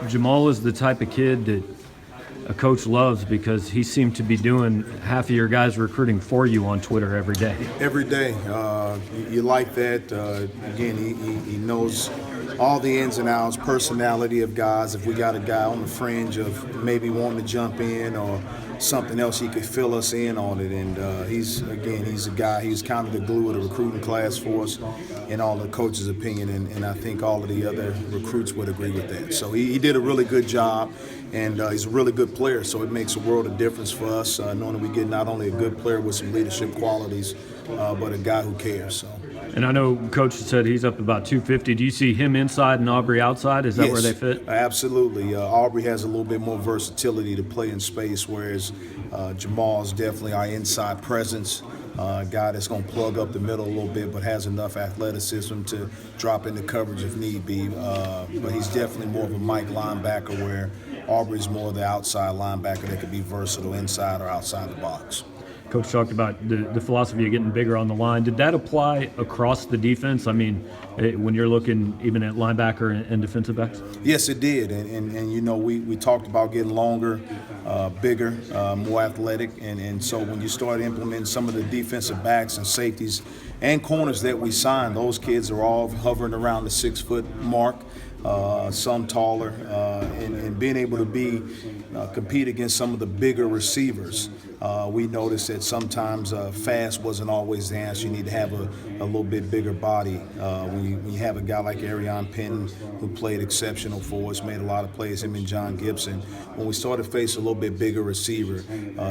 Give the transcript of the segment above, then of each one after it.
Jamal is the type of kid that a coach loves because he seemed to be doing half of your guys' recruiting for you on Twitter every day. Every day. You like that. Again, he knows all the ins and outs, personality of guys. If we got a guy on the fringe of maybe wanting to jump in or something else, he could fill us in on it. And he's a guy, he's kind of the glue of the recruiting class for us in all the coaches' opinion. And I think all of the other recruits would agree with that. So he did a really good job. And he's a really good player, so it makes a world of difference for us, knowing that we get not only a good player with some leadership qualities, but a guy who cares. So. And I know Coach said he's up about 250. Do you see him inside and Aubrey outside? Is that Yes, where they fit? Absolutely. Aubrey has a little bit more versatility to play in space, whereas Jamal is definitely our inside presence. A guy that's going to plug up the middle a little bit, but has enough athleticism to drop into coverage if need be. But he's definitely more of a Mike linebacker, where Aubrey's more of the outside linebacker that could be versatile inside or outside the box. Coach talked about the philosophy of getting bigger on the line. Did that apply across the defense? I mean, when you're looking even at linebacker and defensive backs? Yes, it did. And you know, we talked about getting longer, bigger, more athletic. And so when you start implementing some of the defensive backs and safeties and corners that we signed, those kids are all hovering around the 6 foot mark. Some taller, and being able to compete against some of the bigger receivers. We noticed that sometimes fast wasn't always the answer. You need to have a little bit bigger body. When you have a guy like Arion Penn, who played exceptional for us, made a lot of plays, him and John Gibson. When we started to face a little bit bigger receiver,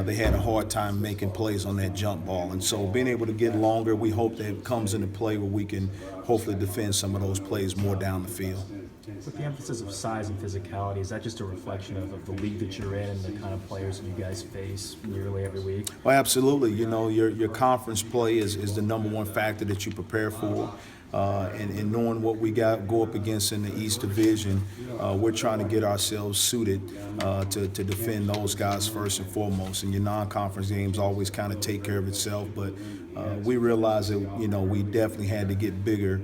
they had a hard time making plays on that jump ball. And so being able to get longer, we hope that it comes into play where we can hopefully defend some of those plays more down the field. With the emphasis of size and physicality, is that just a reflection of the league that you're in and the kind of players that you guys face nearly every week? Well, absolutely. You know, your conference play is the number one factor that you prepare for. And knowing what we go up against in the East Division, we're trying to get ourselves suited to defend those guys first and foremost. And your non-conference games always kind of take care of itself, but we realized that, you know, we definitely had to get bigger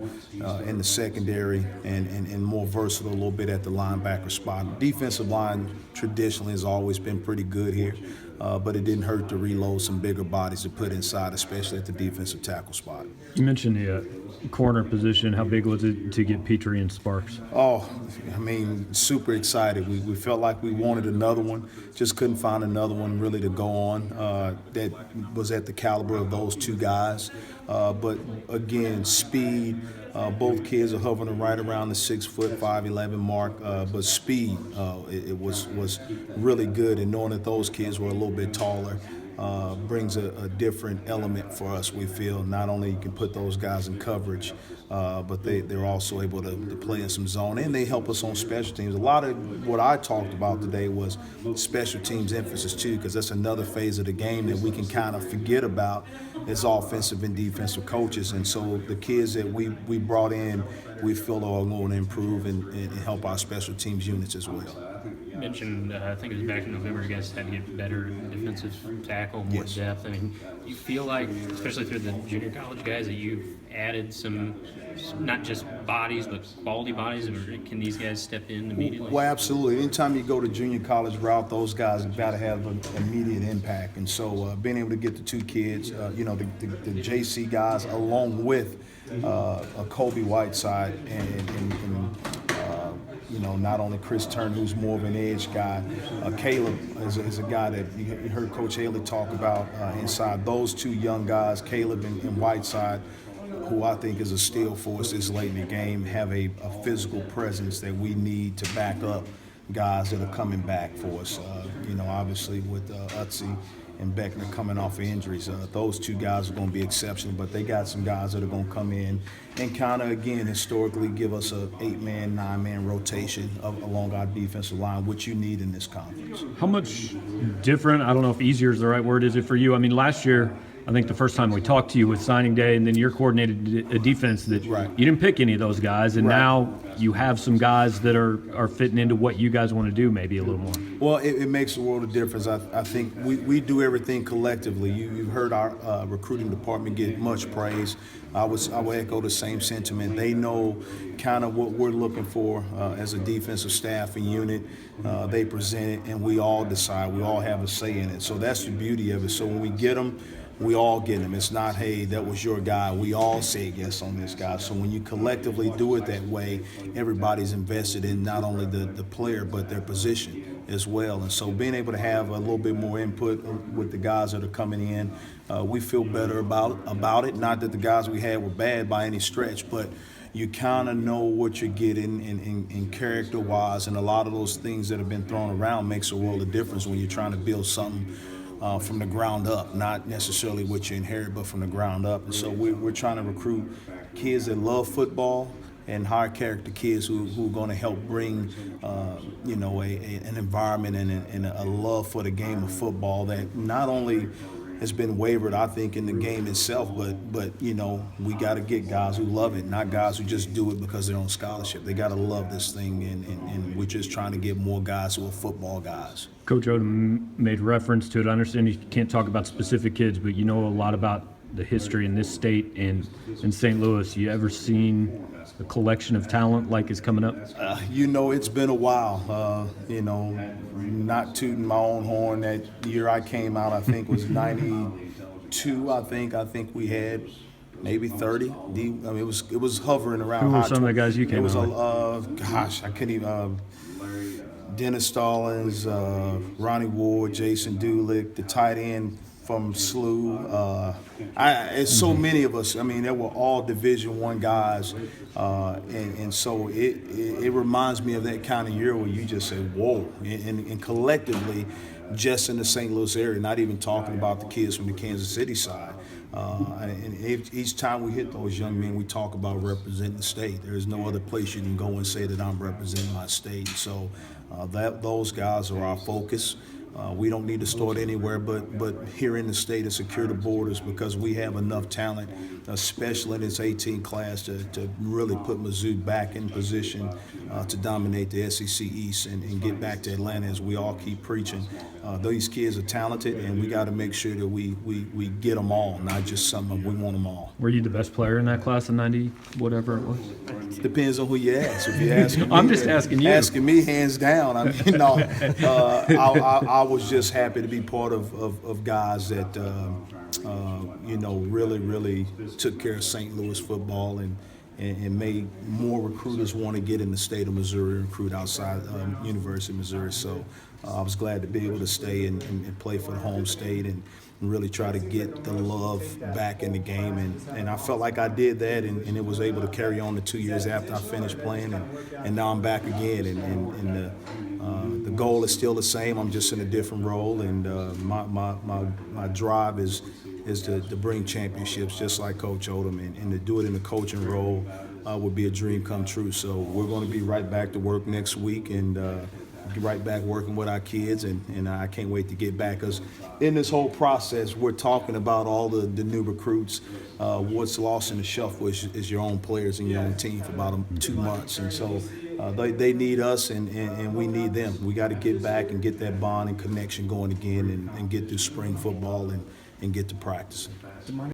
in the secondary and more versatile a little bit at the linebacker spot. Defensive line traditionally has always been pretty good here, but it didn't hurt to reload some bigger bodies to put inside, especially at the defensive tackle spot. You mentioned the corner position. How big was it to get Petrie and Sparks? Oh, I mean, super excited. We felt like we wanted another one, just couldn't find another one really to go on that was at the caliber of those two guys. But again, speed. Both kids are hovering right around the 6 foot 5'11" mark, but speed it was really good, and knowing that those kids were a little bit taller brings a different element for us. We feel not only you can put those guys in coverage, but they're also able to play in some zone, and they help us on special teams. A lot of what I talked about today was special teams emphasis too, because that's another phase of the game that we can kind of forget about as offensive and defensive coaches. And so the kids that we brought in, we feel are going to improve and help our special teams units as well. You mentioned, I think it was back in November, you guys had to get better defensive tackle, more Yes. depth. I mean, you feel like, especially through the junior college guys, that you've added some not just bodies, but quality bodies? Or can these guys step in immediately? Well, absolutely. Anytime you go to junior college route, those guys have got to have an immediate impact. And so being able to get the two kids, you know, the JC guys, along with a Kobe Whiteside and you know, not only Chris Turner, who's more of an edge guy, Caleb is a guy that you heard Coach Haley talk about inside. Those two young guys, Caleb and Whiteside, who I think is a steal for us this late in the game, have a physical presence that we need to back up guys that are coming back for us. You know, obviously with Utsi and Beckner coming off of injuries, those two guys are going to be exceptional, but they got some guys that are going to come in and kind of, again, historically give us a 8-man, 9-man rotation along our defensive line, which you need in this conference. How much different, I don't know if easier is the right word, is it for you? I mean, last year I think the first time we talked to you with signing day, and then you're coordinated a defense that Right. you didn't pick any of those guys, and Right. now you have some guys that are fitting into what you guys want to do maybe a little more. Well, it makes a world of difference. I think we do everything collectively. You've heard our recruiting department get much praise. I would echo the same sentiment. They know kind of what we're looking for as a defensive staff and unit. They present it, and we all decide. We all have a say in it. So that's the beauty of it. So when we get them, we all get them. It's not, hey, that was your guy. We all say yes on this guy. So when you collectively do it that way, everybody's invested in not only the player but their position as well. And so being able to have a little bit more input with the guys that are coming in, we feel better about it. Not that the guys we had were bad by any stretch, but you kind of know what you're getting in character-wise, and a lot of those things that have been thrown around makes a world of difference when you're trying to build something from the ground up, not necessarily what you inherit, but from the ground up. And so we're trying to recruit kids that love football and high character kids who are going to help bring, an environment and a love for the game of football that not only has been wavered, I think, in the game itself, but we got to get guys who love it, not guys who just do it because they're on scholarship. They got to love this thing, and we're just trying to get more guys who are football guys. Coach Odom made reference to it. I understand you can't talk about specific kids, but you know a lot about the history in this state and in St. Louis. You ever seen a collection of talent like is coming up? It's been a while. Not tooting my own horn. That year I came out, I think was '92. I think we had maybe 30. It was hovering around. Who were some of the guys you came It was out with? I couldn't even. Dennis Stallings, Ronnie Ward, Jason Dulick, the tight end from SLU. It's so many of us. I mean, they were all Division I guys, and so it reminds me of that kind of year where you just say, "Whoa!" And collectively, just in the St. Louis area, not even talking about the kids from the Kansas City side. And each time we hit those young men, we talk about representing the state. There is no other place you can go and say that I'm representing my state. So those guys are our focus. We don't need to start anywhere but here in the state and secure the borders, because we have enough talent, especially in this 18 class, to really put Mizzou back in position to dominate the SEC East and get back to Atlanta, as we all keep preaching. These kids are talented, and we got to make sure that we get them all, not just some of them. We want them all. Were you the best player in that class in 90, whatever it was? Depends on who you ask. If you ask me, I'm just asking you. Asking me, hands down. I mean, I was just happy to be part of guys that really took care of St. Louis football and made more recruiters want to get in the state of Missouri and recruit outside University of Missouri. So I was glad to be able to stay and play for the home state and really try to get the love back in the game. And I felt like I did that, and it was able to carry on the 2 years after I finished playing. And now I'm back again, and the goal is still the same. I'm just in a different role, and my drive is to bring championships, just like Coach Odom, and to do it in the coaching role would be a dream come true. So we're going to be right back to work next week, and right back working with our kids, and I can't wait to get back, because in this whole process we're talking about all the new recruits. What's lost in the shuffle is your own players and your own team for about 2 months, and so they need us, and we need them. We got to get back and get that bond and connection going again, and get through spring football and get to practicing.